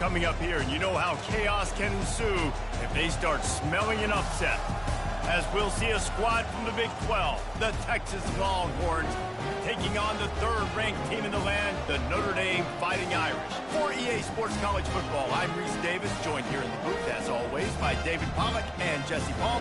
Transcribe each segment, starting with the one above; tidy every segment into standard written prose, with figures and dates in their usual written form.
Coming up here, and you know how chaos can ensue if they start smelling an upset. As we'll see a squad from the Big 12, the Texas Longhorns, taking on the third-ranked team in the land, the Notre Dame Fighting Irish. For EA Sports College Football, I'm Reese Davis, joined here in the booth, as always, by David Pollack and Jesse Paul.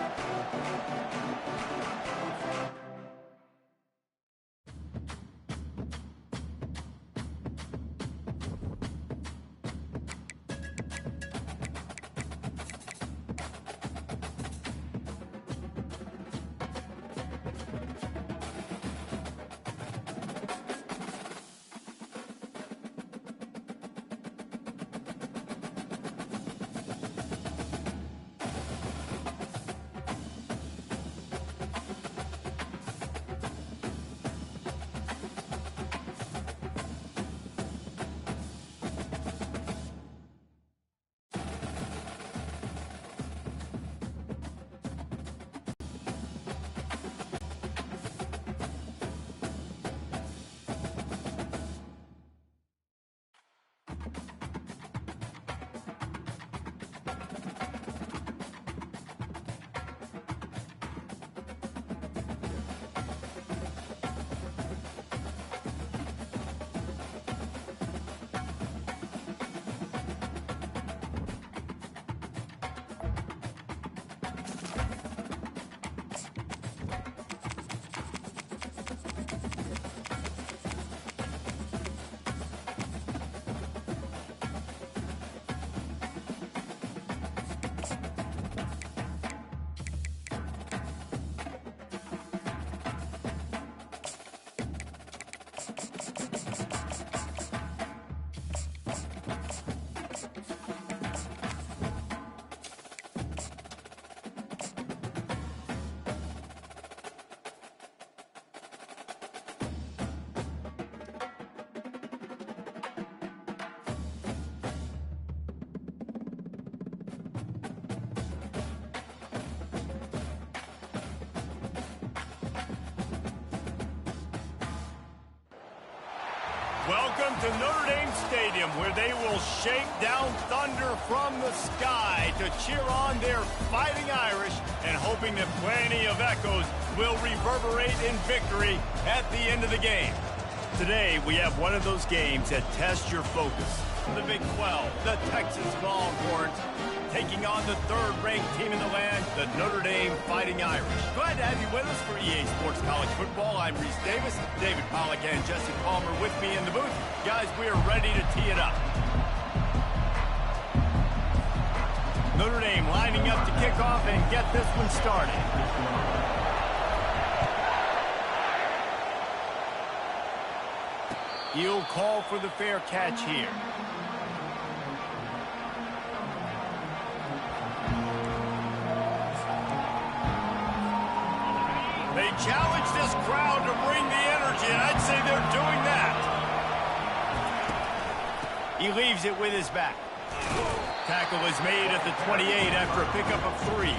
Welcome to Notre Dame Stadium, where they will shake down thunder from the sky to cheer on their Fighting Irish, and hoping that plenty of echoes will reverberate in victory at the end of the game. Today, we have one of those games that tests your focus. The Big 12, the Texas Longhorns, taking on the third-ranked team in the land, the Notre Dame Fighting Irish. Glad to have you with us for EA Sports College Football. I'm Reese Davis, David Pollack and Jesse Palmer with me in the booth. Guys, we are ready to tee it up. Notre Dame lining up to kick off and get this one started. He'll call for the fair catch here. They challenge this crowd to bring the energy, and I'd say they're doing that. He leaves it with his back. Tackle is made at the 28 after a pickup of 3.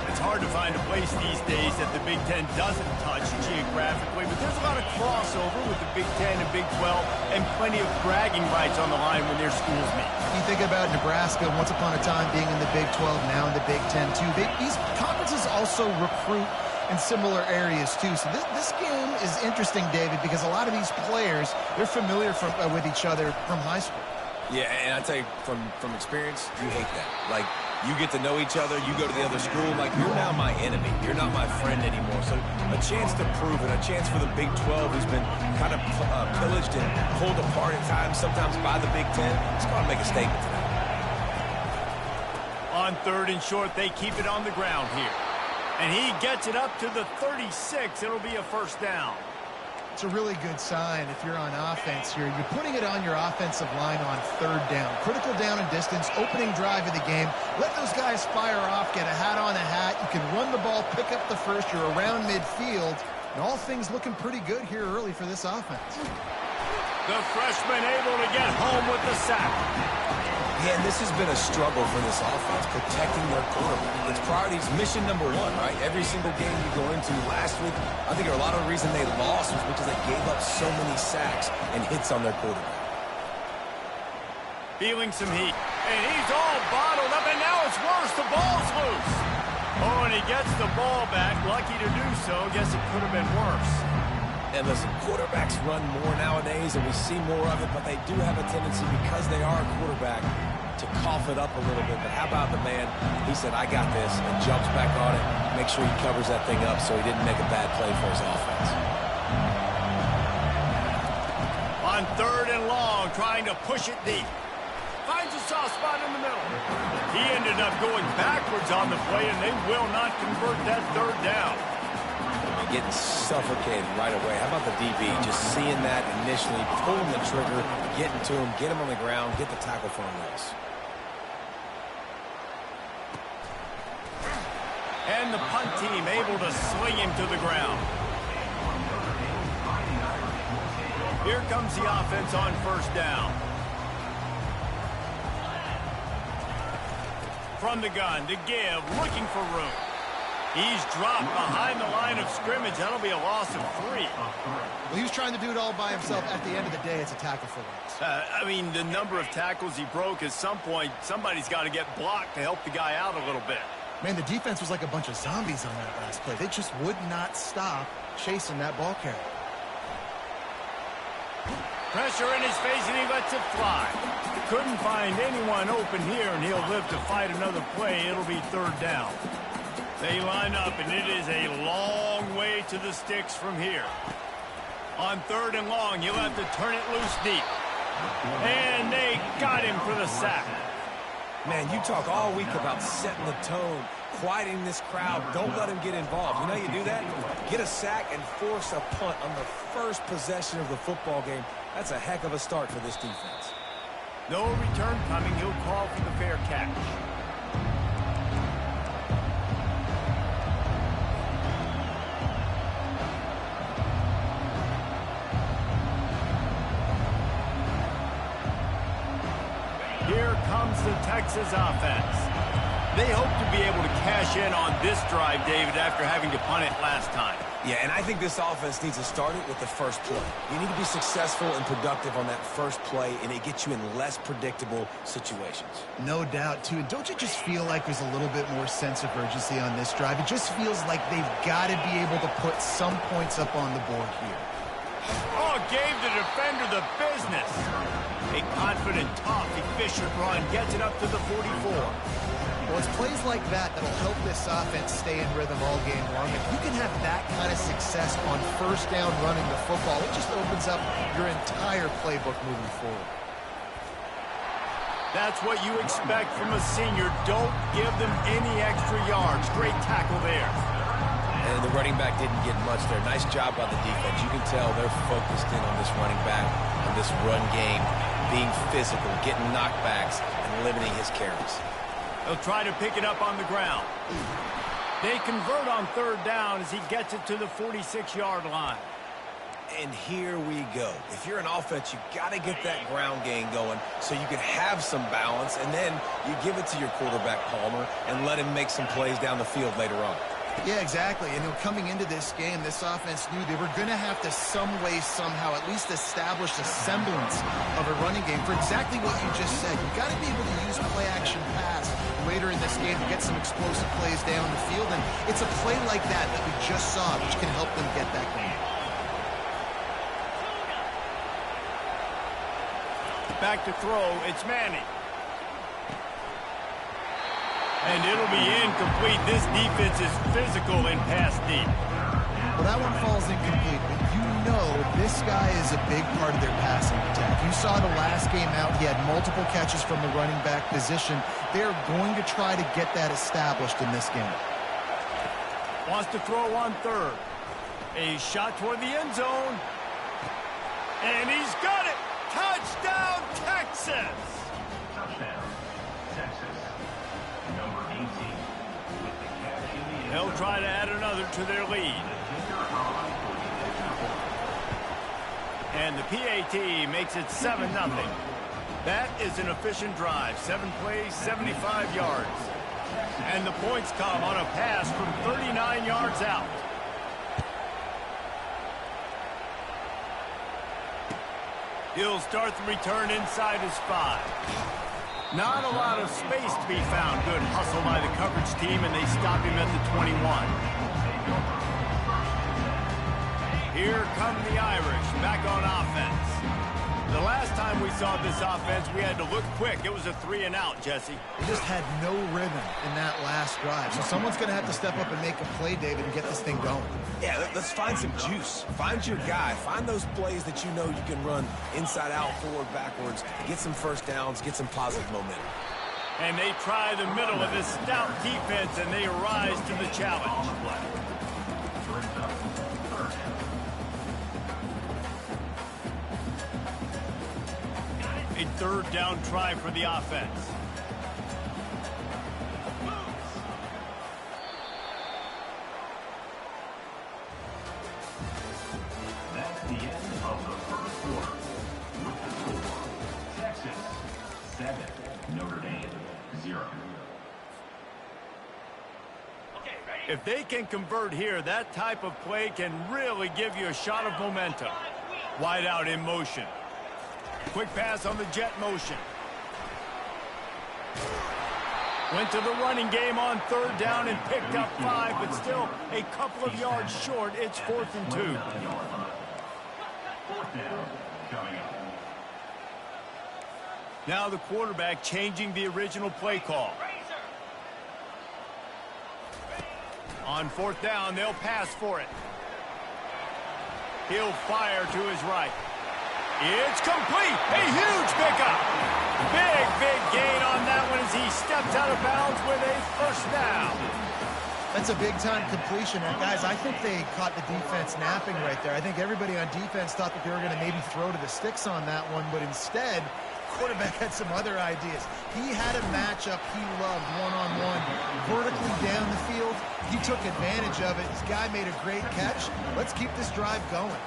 It's hard to find a place these days that the Big Ten doesn't touch geographically, but there's a lot of crossover with the Big Ten and Big 12, and plenty of bragging rights on the line when their schools meet. You think about Nebraska once upon a time being in the Big 12, now in the Big 10 too. These conferences also recruit in similar areas too. So this game is interesting, David, because a lot of these players, they're familiar with each other from high school. Yeah, and I tell you, from experience, you hate that. Like, you get to know each other, you go to the other school, like, you're now my enemy. You're not my friend anymore. So a chance to prove it, a chance for the Big 12, who's been kind of pillaged and pulled apart at times, sometimes by the Big 10. It's going to make a statement tonight. On third and short, they keep it on the ground here. And he gets it up to the 36. It'll be a first down. It's a really good sign if you're on offense here. You're putting it on your offensive line on third down. Critical down and distance, opening drive of the game. Let those guys fire off, get a hat on a hat. You can run the ball, pick up the first. You're around midfield. And all things looking pretty good here early for this offense. The freshman able to get home with the sack. Yeah, and this has been a struggle for this offense, protecting their quarterback. It's priorities, mission number one, right? Every single game you go into last week, I think a lot of the reason they lost was because they gave up so many sacks and hits on their quarterback. Feeling some heat. And he's all bottled up, and now it's worse. The ball's loose. Oh, and he gets the ball back. Lucky to do so. Guess it could have been worse. And listen, quarterbacks run more nowadays, and we see more of it, but they do have a tendency, because they are a quarterback, to cough it up a little bit. But how about the man? He said, I got this, and jumps back on it. Make sure he covers that thing up so he didn't make a bad play for his offense. On 3rd and long, trying to push it deep. Finds a soft spot in the middle. He ended up going backwards on the play, and they will not convert that 3rd down. And getting suffocated right away. How about the DB? Just seeing that initially, pulling the trigger, getting to him, get him on the ground, get the tackle for a loss. And the punt team able to sling him to the ground. Here comes the offense on 1st down. From the gun to give, looking for room. He's dropped behind the line of scrimmage. That'll be a loss of 3. Well, he was trying to do it all by himself. At the end of the day, it's a tackle for loss. I mean, the number of tackles he broke, at some point, somebody's got to get blocked to help the guy out a little bit. Man, the defense was like a bunch of zombies on that last play. They just would not stop chasing that ball carrier. Pressure in his face, and he lets it fly. Couldn't find anyone open here, and he'll live to fight another play. It'll be 3rd down. They line up, and it is a long way to the sticks from here. On 3rd and long, you'll have to turn it loose deep. And they got him for the sack. Man, you talk all week about setting the tone, quieting this crowd. Don't let him get involved. You know how you do that? Get a sack and force a punt on the first possession of the football game. That's a heck of a start for this defense. No return coming. He'll call for the fair catch. Here comes the Texas offense. They hope to be able to cash in on this drive, David, after having to punt it last time. Yeah, and I think this offense needs to start it with the first play. You need to be successful and productive on that first play, and it gets you in less predictable situations. No doubt, too. And don't you just feel like there's a little bit more sense of urgency on this drive? It just feels like they've got to be able to put some points up on the board here. Oh, gave the defender the business. A confident, tough, efficient run gets it up to the 44. Well, it's plays like that that'll help this offense stay in rhythm all game long. If you can have that kind of success on 1st down running the football, it just opens up your entire playbook moving forward. That's what you expect from a senior. Don't give them any extra yards. Great tackle there. And the running back didn't get much there. Nice job by the defense. You can tell they're focused in on this running back, on this run game, being physical, getting knockbacks, and limiting his carries. He'll try to pick it up on the ground. They convert on 3rd down as he gets it to the 46-yard line. And here we go. If you're an offense, you got to get that ground game going so you can have some balance, and then you give it to your quarterback, Palmer, and let him make some plays down the field later on. Yeah, exactly. And coming into this game, this offense knew they were going to have to some way, somehow, at least establish a semblance of a running game for exactly what you just said. You've got to be able to use play-action pass later in this game to get some explosive plays down the field. And it's a play like that that we just saw, which can help them get that going. Back to throw, it's Manning. And it'll be incomplete. This defense is physical in pass deep. Well, that one falls incomplete, but you know this guy is a big part of their passing attack. You saw the last game out, he had multiple catches from the running back position. They're going to try to get that established in this game. Wants to throw on 3rd. A shot toward the end zone. And he's got it. Touchdown, Texas. Touchdown, Texas. Number 18. They'll try to add another to their lead. And the PAT makes it 7-0. That is an efficient drive. 7 plays, 75 yards. And the points come on a pass from 39 yards out. He'll start the return inside his 5. Not a lot of space to be found. Good hustle by the coverage team, and they stop him at the 21. Here come the Irish, back on offense. The last time we saw this offense, we had to look quick. It was a 3-and-out, Jesse. They just had no rhythm in that last drive. So someone's going to have to step up and make a play, David, and get this thing going. Yeah, let's find some juice. Find your guy. Find those plays that you know you can run inside out, forward, backwards, get some first downs, get some positive momentum. And they try the middle of this stout defense, and they rise to the challenge. A third down try for the offense. That's the end of the first quarter. With the score, Texas 7, Notre Dame 0. If they can convert here, that type of play can really give you a shot of momentum. Wide out in motion. Quick pass on the jet motion. Went to the running game on third down and picked up 5, but still a couple of yards short. It's 4th and 2. 4th down coming up. Now the quarterback changing the original play call. On 4th down, they'll pass for it. He'll fire to his right. It's complete. A huge pickup. Big gain on that one as he steps out of bounds with a first down. That's a big-time completion. And guys, I think they caught the defense napping right there. I think everybody on defense thought that they were going to maybe throw to the sticks on that one, but instead, quarterback had some other ideas. He had a matchup he loved one-on-one, vertically down the field. He took advantage of it. This guy made a great catch. Let's keep this drive going.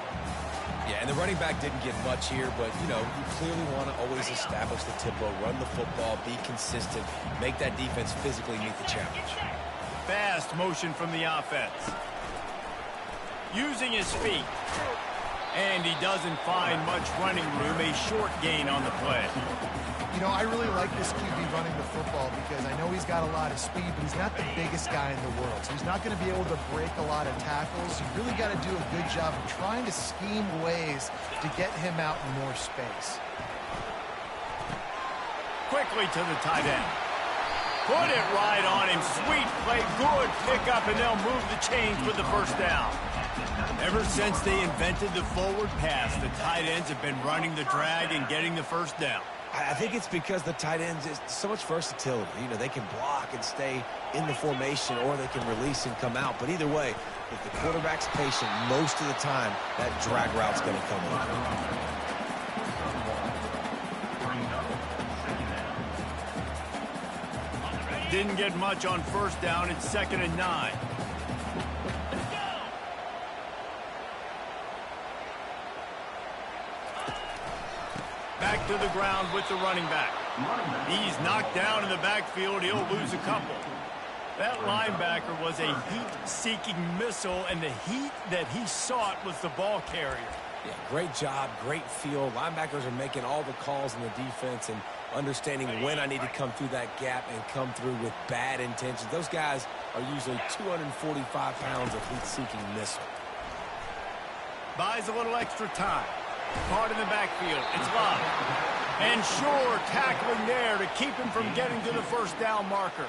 Yeah, and the running back didn't get much here, but, you know, you clearly want to always establish the tempo, run the football, be consistent, make that defense physically meet the challenge. Fast motion from the offense. Using his feet. And he doesn't find much running room, a short gain on the play. You know, I really like this QB running the football because I know he's got a lot of speed, but he's not the biggest guy in the world. So he's not going to be able to break a lot of tackles. You really got to do a good job of trying to scheme ways to get him out in more space. Quickly to the tight end. Put it right on him. Sweet play, good pickup, and they'll move the chains with the first down. Ever since they invented the forward pass, the tight ends have been running the drag and getting the first down. I think it's because the tight ends is so much versatility. You know, they can block and stay in the formation, or they can release and come out. But either way, if the quarterback's patient, most of the time, that drag route's going to come in. Didn't get much on first down. It's 2nd and 9. Back to the ground with the running back. He's knocked down in the backfield. He'll lose a couple. That linebacker was a heat-seeking missile, and the heat that he sought was the ball carrier. Yeah, great job, great feel. Linebackers are making all the calls in the defense and understanding when I need to come through that gap and come through with bad intentions. Those guys are usually 245 pounds of heat-seeking missile. Buys a little extra time. Caught in the backfield. It's Love. And sure, tackling there to keep him from getting to the first down marker.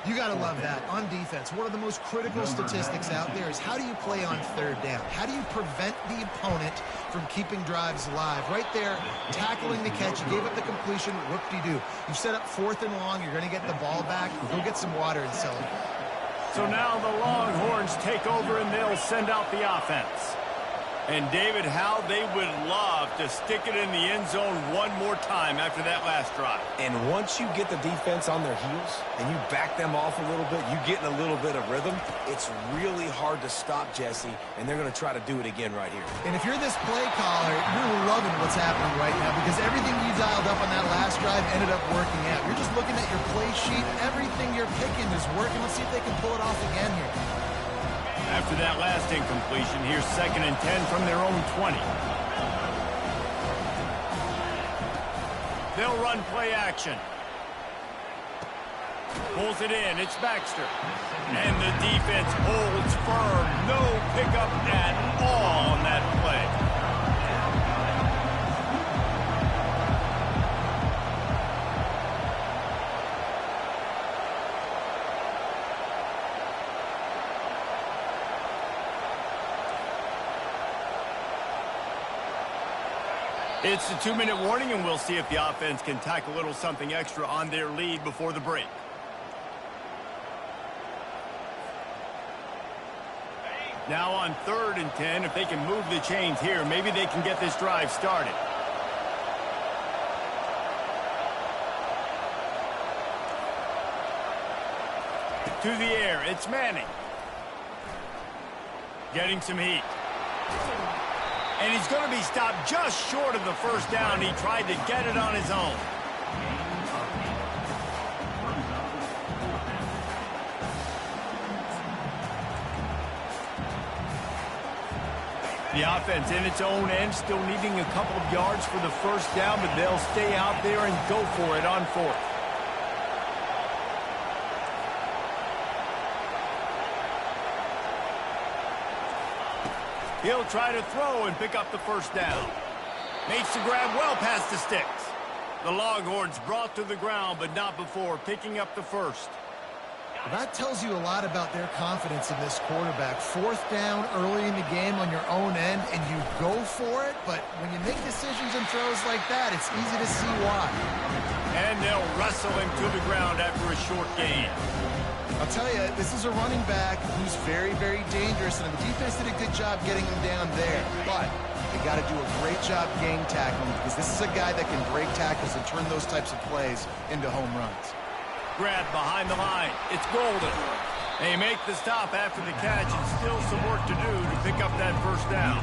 You got to love that. On defense, one of the most critical statistics out there is how do you play on third down? How do you prevent the opponent from keeping drives alive? Right there, tackling the catch. You gave up the completion. Whoop-de-doo. You set up 4th and long. You're going to get the ball back. Go get some water and celebrate. So now the Longhorns take over, and they'll send out the offense. And, David, how they would love to stick it in the end zone one more time after that last drive. And once you get the defense on their heels and you back them off a little bit, you get in a little bit of rhythm, it's really hard to stop, Jesse, and they're going to try to do it again right here. And if you're this play caller, you're loving what's happening right now because everything you dialed up on that last drive ended up working out. You're just looking at your play sheet. Everything you're picking is working. Let's see if they can pull it off again here. After that last incompletion, here's 2nd and 10 from their own 20. They'll run play action. Pulls it in. It's Baxter. And the defense holds firm. No pickup at all on that play. It's the 2-minute warning, and we'll see if the offense can tack a little something extra on their lead before the break. Now on 3rd and 10, if they can move the chains here, maybe they can get this drive started. To the air, it's Manning. Getting some heat. And he's going to be stopped just short of the first down. He tried to get it on his own. The offense in its own end, still needing a couple of yards for the first down, but they'll stay out there and go for it on 4th. He'll try to throw and pick up the first down. Makes the grab well past the sticks. The Longhorns brought to the ground, but not before picking up the first. That tells you a lot about their confidence in this quarterback. 4th down early in the game on your own end, and you go for it, but when you make decisions and throws like that, it's easy to see why. And they'll wrestle him to the ground after a short gain. I'll tell you, this is a running back who's very, very dangerous, and the defense did a good job getting him down there. But they got to do a great job gang tackling, because this is a guy that can break tackles and turn those types of plays into home runs. Grab behind the line. It's Golden. They make the stop after the catch, and still some work to do to pick up that first down.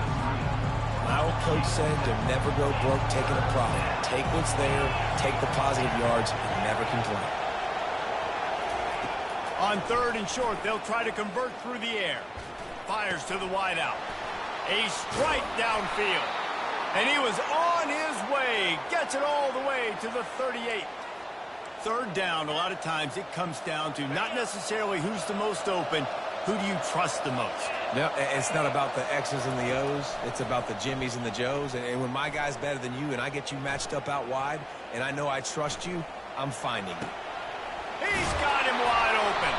My old coach said to never go broke taking a profit. Take what's there, take the positive yards, and never complain. On 3rd and short, they'll try to convert through the air. Fires to the wideout. A strike downfield. And he was on his way. Gets it all the way to the 38. 3rd down, a lot of times it comes down to not necessarily who's the most open, who do you trust the most? No, it's not about the X's and the O's. It's about the Jimmys and the Joes. And when my guy's better than you and I get you matched up out wide and I know I trust you, I'm finding you. He's got him wide open.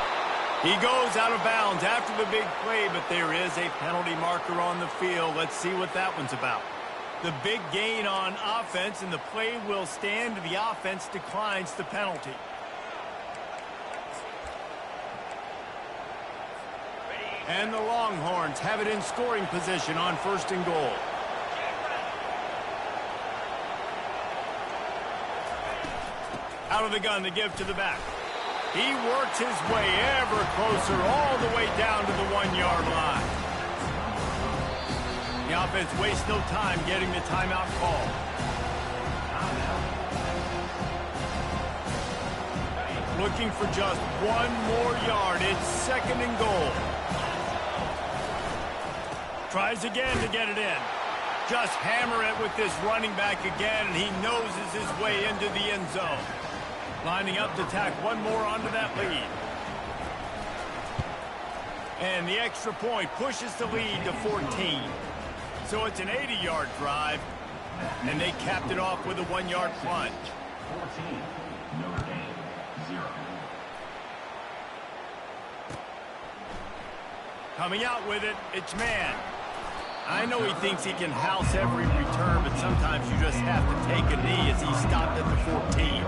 He goes out of bounds after the big play, but there is a penalty marker on the field. Let's see what that one's about. The big gain on offense, and the play will stand. The offense declines the penalty. And the Longhorns have it in scoring position on 1st and goal. Out of the gun, the give to the back. He works his way ever closer all the way down to the 1-yard line. The offense wastes no time getting the timeout call. Looking for just 1 more yard. It's 2nd and goal. Tries again to get it in. Just hammer it with this running back again, and he noses his way into the end zone. Lining up to tack 1 more onto that lead. And the extra point pushes the lead to 14. So it's an 80-yard drive, and they capped it off with a 1-yard plunge. 14, Notre Dame, 0. Coming out with it, it's Man. I know he thinks he can house every return, but sometimes you just have to take a knee as he stopped at the 14.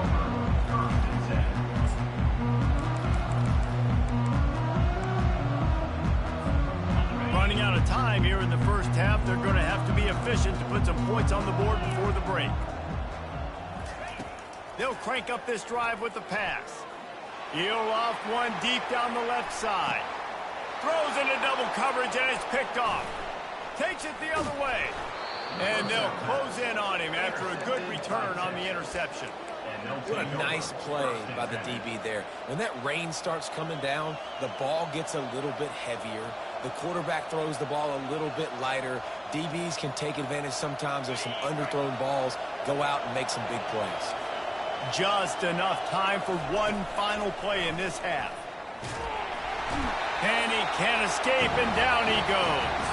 Running out of time here in the first half, they're going to have to be efficient to put some points on the board before the break. They'll crank up this drive with the pass. He'll off one deep down the left side. Throws into double coverage, and it's picked off. Takes it the other way. And they'll close in on him after a good return on the interception. What a nice play by the DB there. When that rain starts coming down, the ball gets a little bit heavier. The quarterback throws the ball a little bit lighter. DBs can take advantage sometimes of some underthrown balls, go out and make some big plays. Just enough time for one final play in this half. And he can't escape, and down he goes.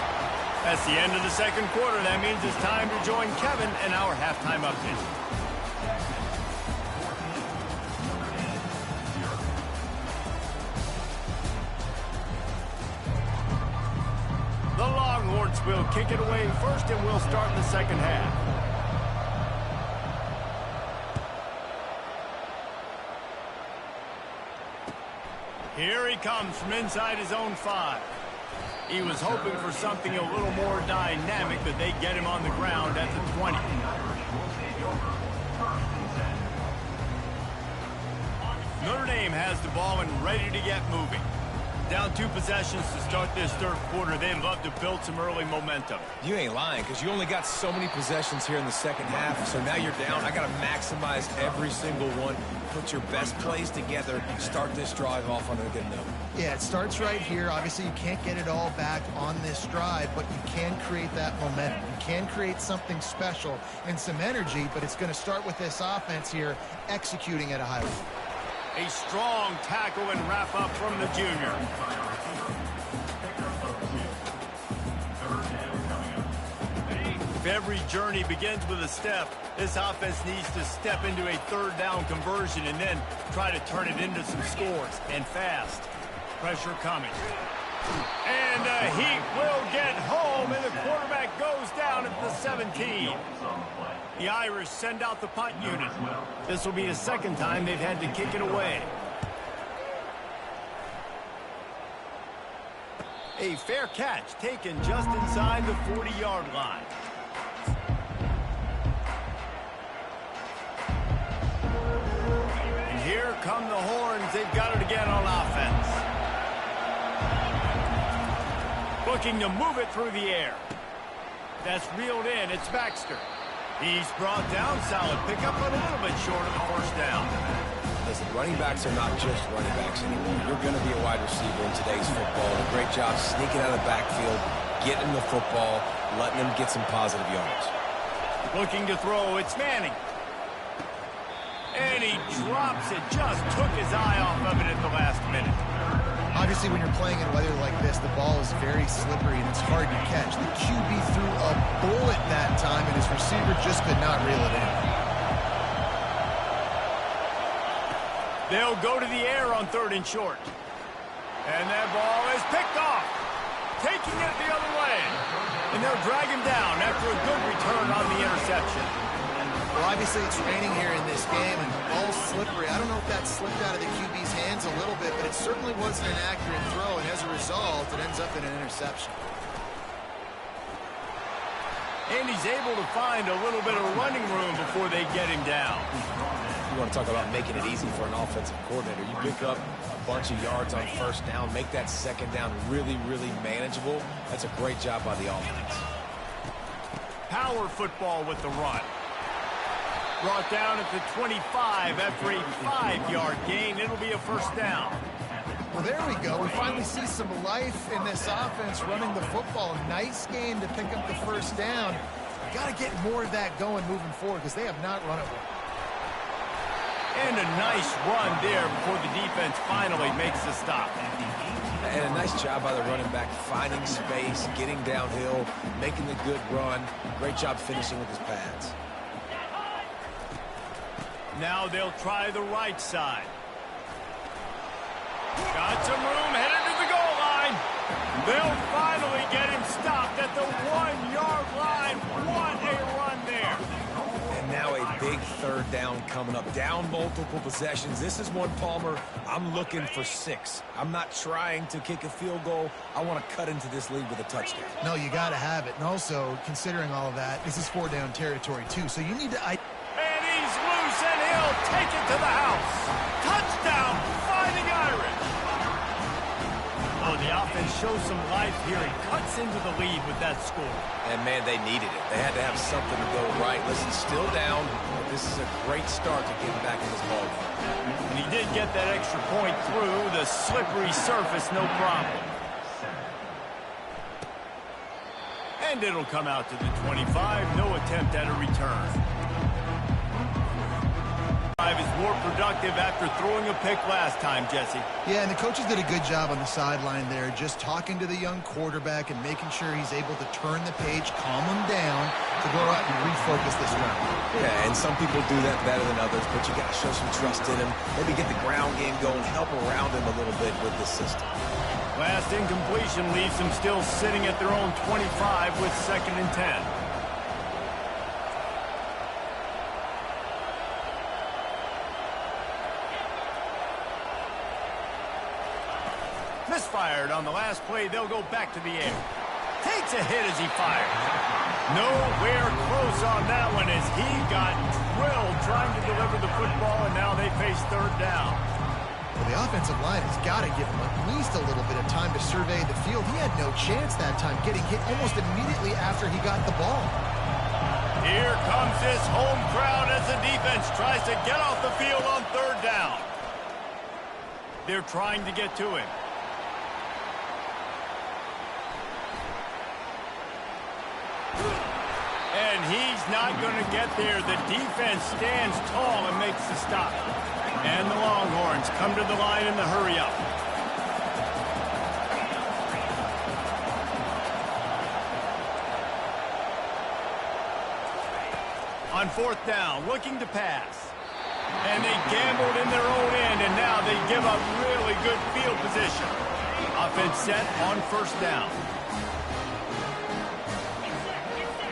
That's the end of the second quarter. That means it's time to join Kevin in our halftime update. The Longhorns will kick it away first, and we'll start the second half. Here he comes from inside his own 5. He was hoping for something a little more dynamic, but they get him on the ground at the 20. Notre Dame has the ball and ready to get moving. Down 2 possessions to start this third quarter. They'd love to build some early momentum. You ain't lying, because you only got so many possessions here in the second half, so now you're down. I got to maximize every single one. Put your best plays together. Start this drive off on a good note. Yeah, it starts right here. Obviously, you can't get it all back on this drive, but you can create that momentum. You can create something special and some energy, but it's going to start with this offense here executing at a high level. A strong tackle and wrap up from the junior. If every journey begins with a step, this offense needs to step into a third down conversion and then try to turn it into some scores, and fast. Pressure coming. And the Heat will get home, and the quarterback goes down at the 17. The Irish send out the punt unit. This will be the second time they've had to kick it away. A fair catch taken just inside the 40-yard line. And here come the Horns. They've got it again on offense. Looking to move it through the air. That's reeled in. It's Baxter. He's brought down. Solid pickup, but a little bit short of the first down. Listen, running backs are not just running backs anymore. You're going to be a wide receiver in today's football. A great job sneaking out of the backfield, getting the football, letting them get some positive yards. Looking to throw. It's Manning. And he drops it. Just took his eye off of it at the last minute. Obviously, when you're playing in weather like this, the ball is very slippery and it's hard to catch. The QB threw a bullet that time, and his receiver just could not reel it in. They'll go to the air on 3rd and short. And that ball is picked off. Taking it the other way. And they'll drag him down after a good return on the interception. Well, obviously, it's raining here in this game, and the ball's slippery. I don't know if that slipped out of the QB's hands a little bit, but it certainly wasn't an accurate throw, and as a result, it ends up in an interception. And he's able to find a little bit of running room before they get him down. You want to talk about making it easy for an offensive coordinator. You pick up a bunch of yards on first down, make that second down really, really manageable. That's a great job by the offense. Power football with the run. Brought down at the 25 after a 5-yard gain. It'll be a first down. Well, there we go. We finally see some life in this offense running the football. Nice game to pick up the first down. Got to get more of that going moving forward because they have not run it well. And a nice run there before the defense finally makes the stop. And a nice job by the running back, finding space, getting downhill, making the good run. Great job finishing with his pads. Now they'll try the right side. Got some room, headed to the goal line. They'll finally get him stopped at the 1-yard line. What a run there. And now a big third down coming up. Down multiple possessions. This is one, Palmer, I'm looking for 6. I'm not trying to kick a field goal. I want to cut into this lead with a touchdown. No, you got to have it. And also, considering all of that, this is 4-down territory, too. So you need to... And he's loose, and he'll take it to the house. Touchdown, Fighting Irish. Oh, the offense shows some life here and cuts into the lead with that score. And, man, they needed it. They had to have something to go right. Listen, still down, but this is a great start to getting back in this ball game. And he did get that extra point through the slippery surface, no problem. And it'll come out to the 25. No attempt at a return. Is more productive after throwing a pick last time, Jesse. Yeah, and the coaches did a good job on the sideline there, just talking to the young quarterback and making sure he's able to turn the page, calm him down to go out and refocus this round. Yeah, and some people do that better than others, but you got to show some trust in him. Maybe get the ground game going, help around him a little bit with the system. Last incompletion leaves them still sitting at their own 25 with 2nd and 10. Misfired on the last play. They'll go back to the air. Takes a hit as he fired. Nowhere close on that one as he got drilled trying to deliver the football, and now they face 3rd down. Well, the offensive line has got to give him at least a little bit of time to survey the field. He had no chance that time, getting hit almost immediately after he got the ball. Here comes this home crowd as the defense tries to get off the field on 3rd down. They're trying to get to him. And he's not going to get there. The defense stands tall and makes the stop. And the Longhorns come to the line in the hurry-up. On 4th down, looking to pass. And they gambled in their own end, and now they give up really good field position. Offense set on 1st down.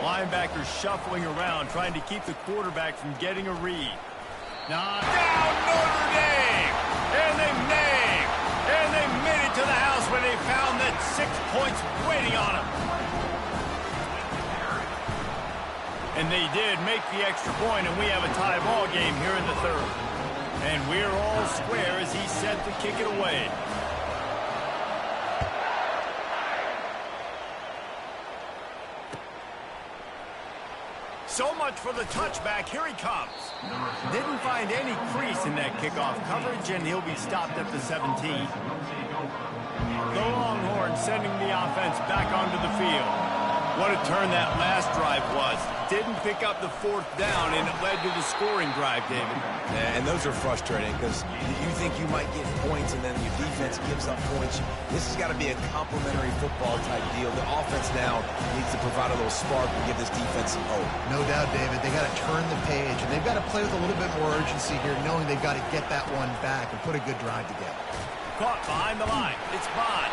Linebackers shuffling around, trying to keep the quarterback from getting a read. Now down Notre Dame! And they made it to the house when they found that 6 points waiting on them. And they did make the extra point, and we have a tie ball game here in the 3rd. And we're all square as he's set to kick it away. So much for the touchback. Here he comes. Didn't find any crease in that kickoff coverage, and he'll be stopped at the 17. The Longhorns sending the offense back onto the field. What a turn that last drive was. Didn't pick up the 4th down, and it led to the scoring drive, David. Yeah, and those are frustrating because you think you might get points, and then your defense gives up points. This has got to be a complementary football type deal. The offense now needs to provide a little spark and give this defense some hope. No doubt, David. They got to turn the page, and they've got to play with a little bit more urgency here, knowing they've got to get that one back and put a good drive together. Caught behind the line. It's Bond.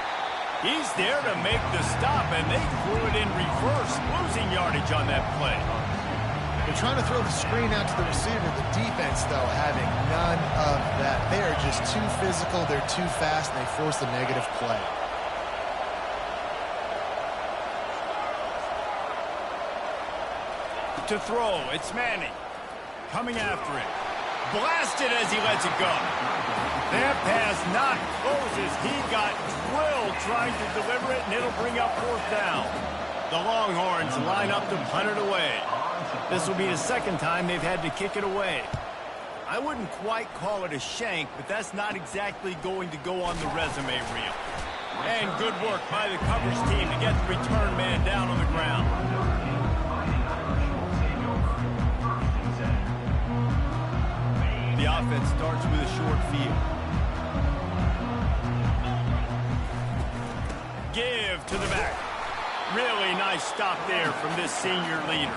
He's there to make the stop, and they threw it in reverse, losing yardage on that play. They're trying to throw the screen out to the receiver. The defense, though, having none of that. They are just too physical. They're too fast, and they force the negative play. To throw, it's Manning. Coming after him. Blasted as he lets it go. That pass not close as he got drilled trying to deliver it, and it'll bring up 4th down. The Longhorns line up to punt it away. This will be the 2nd time they've had to kick it away. I wouldn't quite call it a shank, but that's not exactly going to go on the resume reel. And good work by the coverage team to get the return man down on the ground. The offense starts with a short field. Give to the back. Really nice stop there from this senior leader.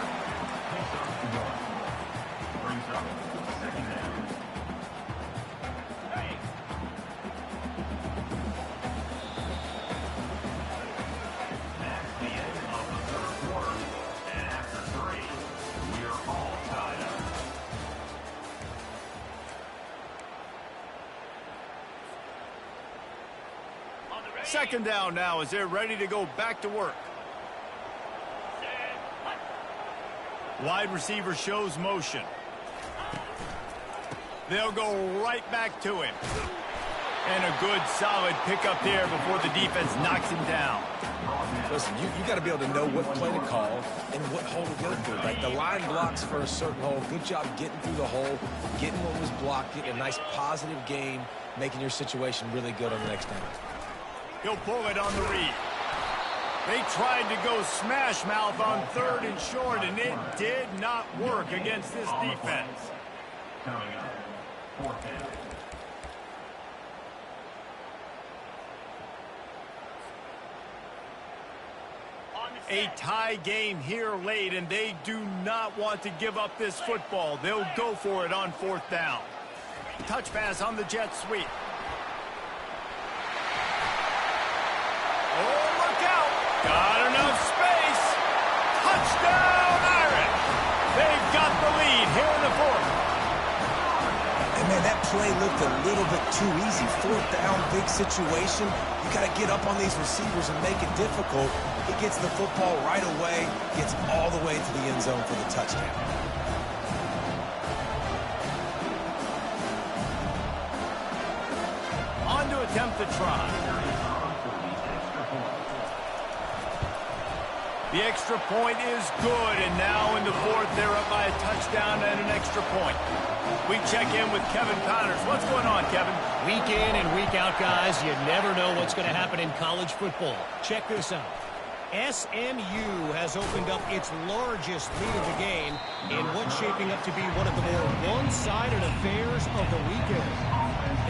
Second down now as they're ready to go back to work. Wide receiver shows motion. They'll go right back to him. And a good solid pickup there before the defense knocks him down. Listen, you got to be able to know what play to call and what hole to go through. Like the line blocks for a certain hole. Good job getting through the hole, getting what was blocked, getting a nice positive gain, making your situation really good on the next down. He'll pull it on the read. They tried to go smash mouth on 3rd and short, and it did not work against this defense. Coming up. Fourth down. A tie game here late, and they do not want to give up this football. They'll go for it on fourth down. Touch pass on the jet sweep. Oh, look out. Got enough space. Touchdown, Irish. They've got the lead here in the fourth. And, man, that play looked a little bit too easy. Fourth down, big situation. You got to get up on these receivers and make it difficult. He gets the football right away, gets all the way to the end zone for the touchdown. On to attempt the try. The extra point is good, and now in the fourth, they're up by a touchdown and an extra point. We check in with Kevin Connors. What's going on, Kevin? Week in and week out, guys, you never know what's going to happen in college football. Check this out. SMU has opened up its largest lead of the game in what's shaping up to be one of the more one-sided affairs of the weekend.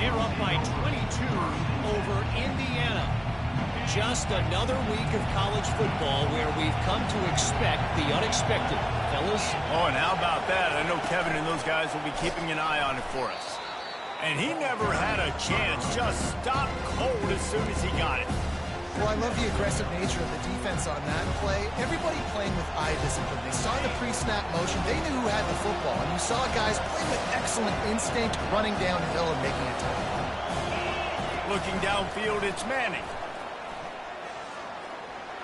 They're up by 22 over Indiana. Just another week of college football where we've come to expect the unexpected, fellas. Oh, and how about that? I know Kevin and those guys will be keeping an eye on it for us. And he never had a chance. Just stopped cold as soon as he got it. Well, I love the aggressive nature of the defense on that play. Everybody playing with eye discipline. They saw the pre-snap motion. They knew who had the football. And you saw guys play with excellent instinct, running downhill and making a tackle. Looking downfield, it's Manning.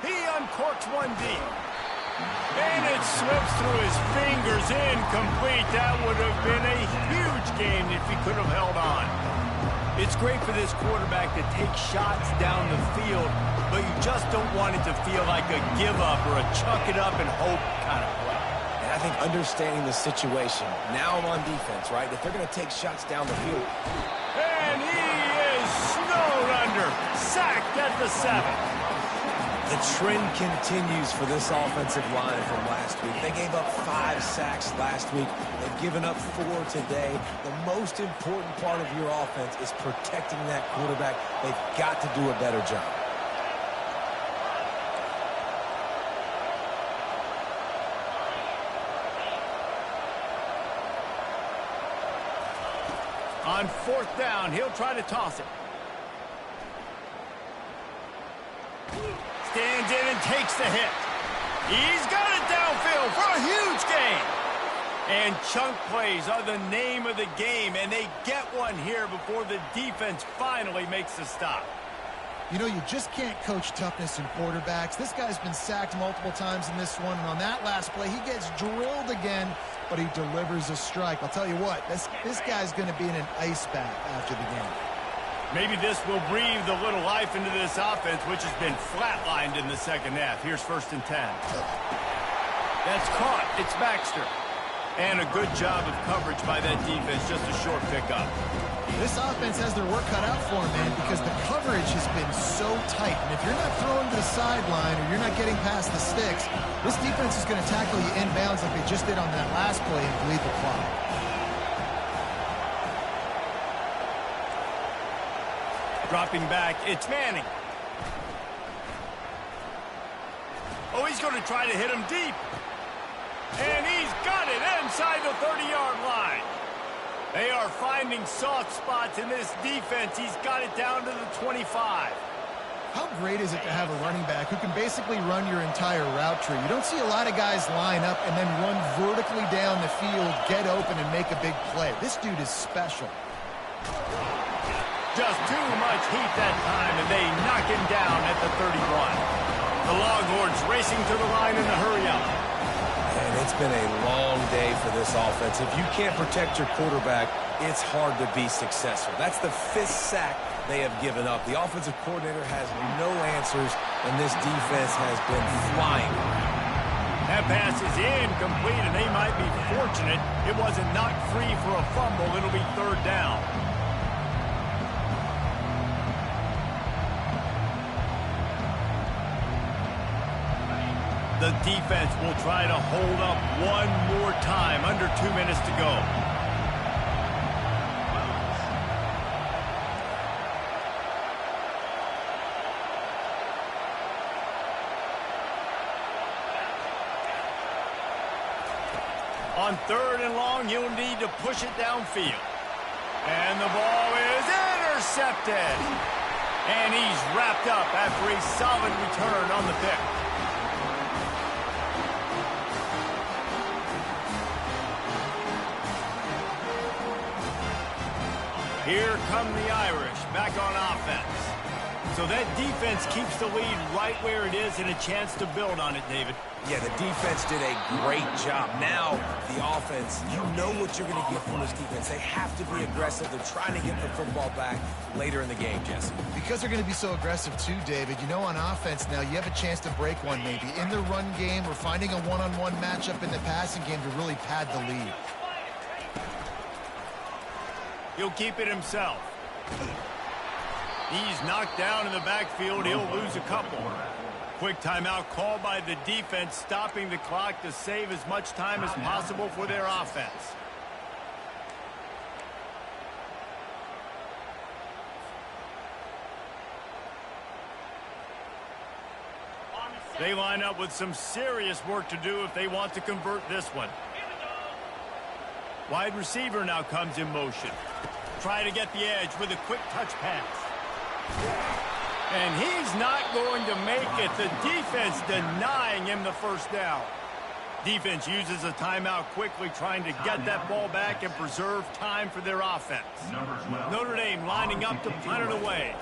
He uncorks one deep. And it slips through his fingers, incomplete. That would have been a huge game if he could have held on. It's great for this quarterback to take shots down the field, but you just don't want it to feel like a give-up or a chuck it up and hope kind of play. And I think understanding the situation, now I'm on defense, right? If they're going to take shots down the field. And he is snowed under, sacked at the 7. The trend continues for this offensive line from last week. They gave up 5 sacks last week. They've given up 4 today. The most important part of your offense is protecting that quarterback. They've got to do a better job. On fourth down, he'll try to toss it. Stands in and takes the hit. He's got it downfield for a huge gain. And chunk plays are the name of the game, and they get one here before the defense finally makes the stop. You know, you just can't coach toughness in quarterbacks. This guy's been sacked multiple times in this one, and on that last play, he gets drilled again, but he delivers a strike. I'll tell you what, this guy's going to be in an ice bath after the game. Maybe this will breathe a little life into this offense, which has been flatlined in the second half. Here's 1st and 10. That's caught. It's Baxter. And a good job of coverage by that defense. Just a short pickup. This offense has their work cut out for them, man, because the coverage has been so tight. And if you're not throwing to the sideline or you're not getting past the sticks, this defense is going to tackle you inbounds like they just did on that last play and bleed the clock. Dropping back, it's Manning. Oh, he's going to try to hit him deep. And he's got it inside the 30-yard line. They are finding soft spots in this defense. He's got it down to the 25. How great is it to have a running back who can basically run your entire route tree? You don't see a lot of guys line up and then run vertically down the field, get open, and make a big play. This dude is special. Just too much heat that time, and they knock him down at the 31. The Longhorns racing to the line in a hurry-up. And it's been a long day for this offense. If you can't protect your quarterback, it's hard to be successful. That's the 5th sack they have given up. The offensive coordinator has no answers, and this defense has been flying. That pass is incomplete, and they might be fortunate it wasn't knocked free for a fumble. It'll be 3rd down. The defense will try to hold up one more time. Under 2 minutes to go. On 3rd and long, he'll need to push it downfield. And the ball is intercepted. And he's wrapped up after a solid return on the pick. Here come the Irish back on offense. So that defense keeps the lead right where it is and a chance to build on it, David. Yeah, the defense did a great job. Now, the offense, you know what you're going to get from this defense. They have to be aggressive. They're trying to get the football back later in the game, Jesse. Because they're going to be so aggressive too, David, you know, on offense now, you have a chance to break one maybe in the run game or finding a one-on-one matchup in the passing game to really pad the lead. He'll keep it himself. He's knocked down in the backfield. He'll lose a couple. Quick timeout called by the defense, stopping the clock to save as much time as possible for their offense. They line up with some serious work to do if they want to convert this one. Wide receiver now comes in motion. Try to get the edge with a quick touch pass. And he's not going to make it. The defense denying him the first down. Defense uses a timeout quickly, trying to get that ball back and preserve time for their offense. Notre Dame lining up to punt it away.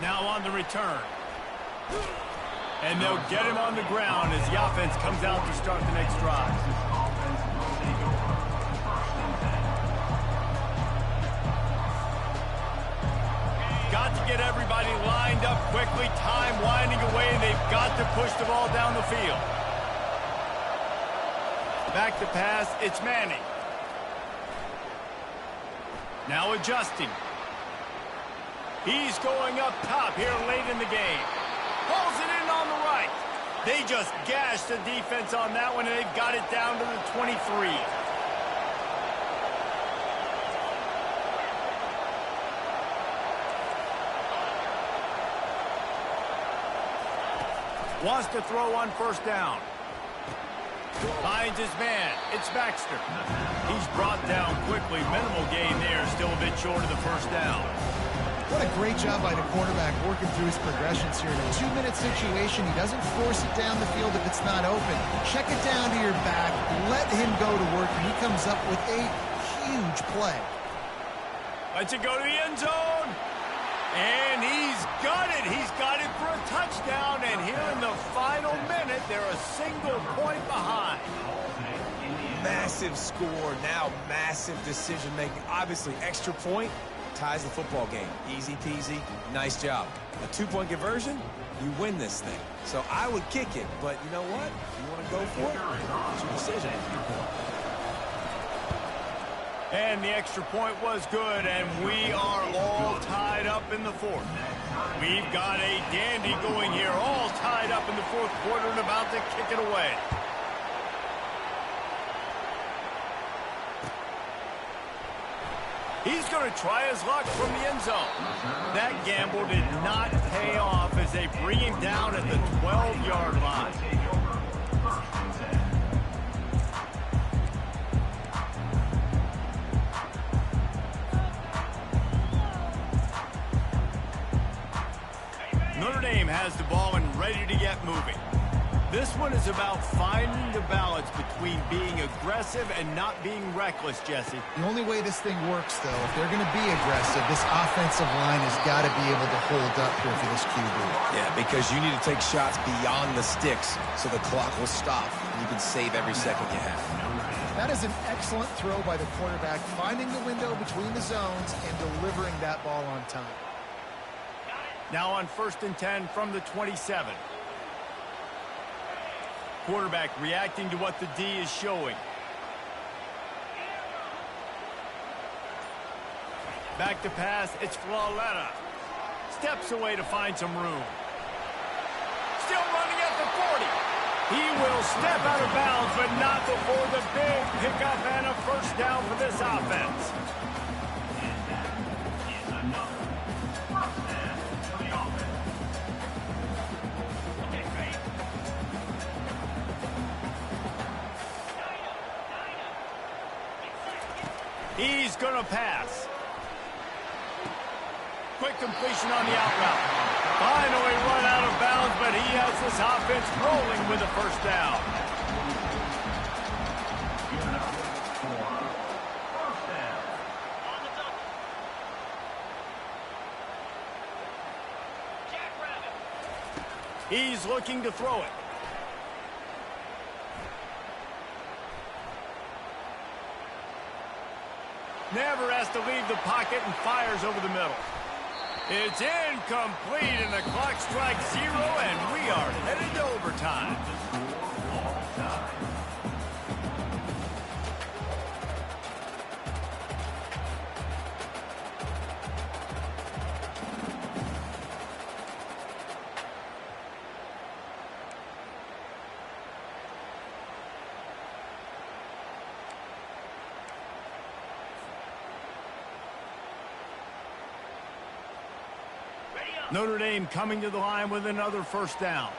Now on the return. And they'll get him on the ground as the offense comes out to start the next drive. Got to get everybody lined up quickly. Time winding away, and they've got to push the ball down the field. Back to pass, it's Manning. Now adjusting. He's going up top here late in the game. Pulls it in on the right. They just gashed the defense on that one, and they've got it down to the 23. Wants to throw on first down. Finds his man. It's Baxter. He's brought down quickly. Minimal gain there. Still a bit short of the first down. What a great job by the quarterback working through his progressions here. In a 2-minute situation, he doesn't force it down the field if it's not open. Check it down to your back, let him go to work, and he comes up with a huge play. Lets it go to the end zone. And he's got it. He's got it for a touchdown. And here in the final minute, they're a single point behind. Massive score, now massive decision-making. Obviously, extra point ties the football game. Easy peasy, nice job. A 2-point conversion, you win this thing. So I would kick it, but you know what? You want to go for it? It's your decision. And the extra point was good, and we are all tied up in the fourth. We've got a dandy going here, all tied up in the fourth quarter and about to kick it away. He's going to try his luck from the end zone. That gamble did not pay off as they bring him down at the 12-yard line. Notre Dame has the ball and ready to get moving. This one is about finding the balance between being aggressive and not being reckless, Jesse. The only way this thing works, though, if they're going to be aggressive, this offensive line has got to be able to hold up here for this QB. Yeah, because you need to take shots beyond the sticks so the clock will stop and you can save every second you have. That is an excellent throw by the quarterback, finding the window between the zones and delivering that ball on time. Now on 1st and 10 from the 27. Quarterback reacting to what the D is showing. Back to pass, it's Flaletta. Steps away to find some room. Still running at the 40. He will step out of bounds, but not before the big pickup and a first down for this offense. He's going to pass. Quick completion on the out route. Finally run out of bounds, but he has this offense rolling with a first down. He's looking to throw it. Never has to leave the pocket and fires over the middle. It's incomplete, and the clock strikes 0, and we are headed to overtime. Notre Dame coming to the line with another first down.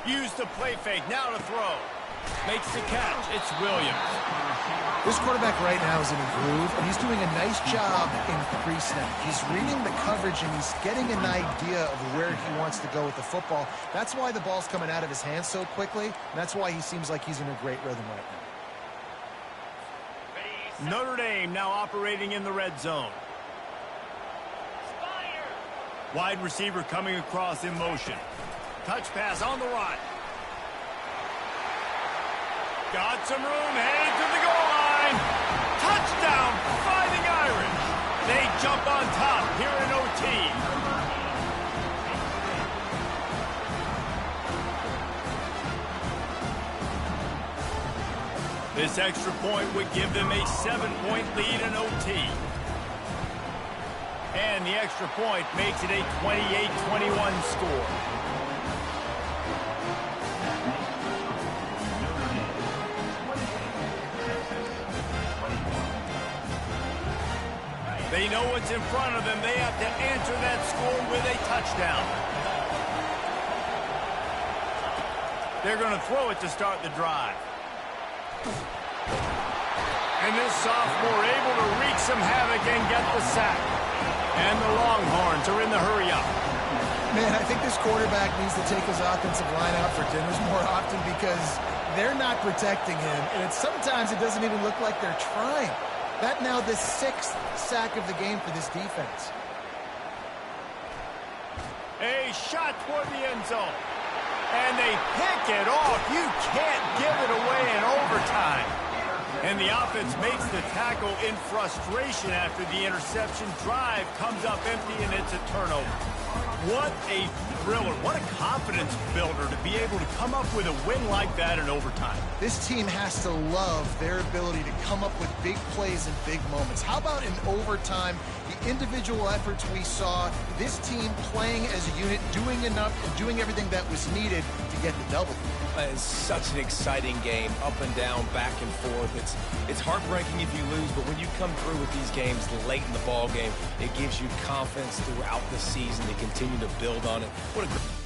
Used the play fake, now to throw. Makes the catch, it's Williams. This quarterback right now is in a groove, and he's doing a nice job in pre-snap. He's reading the coverage, and he's getting an idea of where he wants to go with the football. That's why the ball's coming out of his hands so quickly, and that's why he seems like he's in a great rhythm right now. Notre Dame now operating in the red zone. Wide receiver coming across in motion. Touch pass on the run. Got some room, headed to the goal line. Touchdown, Fighting Irish. They jump on top here in OT. This extra point would give them a 7-point lead in OT. And the extra point makes it a 28-21 score. They know what's in front of them. They have to answer that score with a touchdown. They're going to throw it to start the drive. And this sophomore able to wreak some havoc and get the sack. And the Longhorns are in the hurry-up. Man, I think this quarterback needs to take his offensive line out for dinners more often because they're not protecting him. And sometimes it doesn't even look like they're trying. That now the 6th sack of the game for this defense. A shot toward the end zone. And they pick it off. You can't give it away in overtime. And the offense makes the tackle in frustration after the interception. Drive comes up empty, and it's a turnover. What a thriller. What a confidence builder to be able to come up with a win like that in overtime. This team has to love their ability to come up with big plays and big moments. How about in overtime, the individual efforts we saw, this team playing as a unit, doing enough and doing everything that was needed to get the double. It's such an exciting game, up and down, back and forth. It's heartbreaking if you lose, but when you come through with these games late in the ball game, it gives you confidence throughout the season to continue to build on it. What a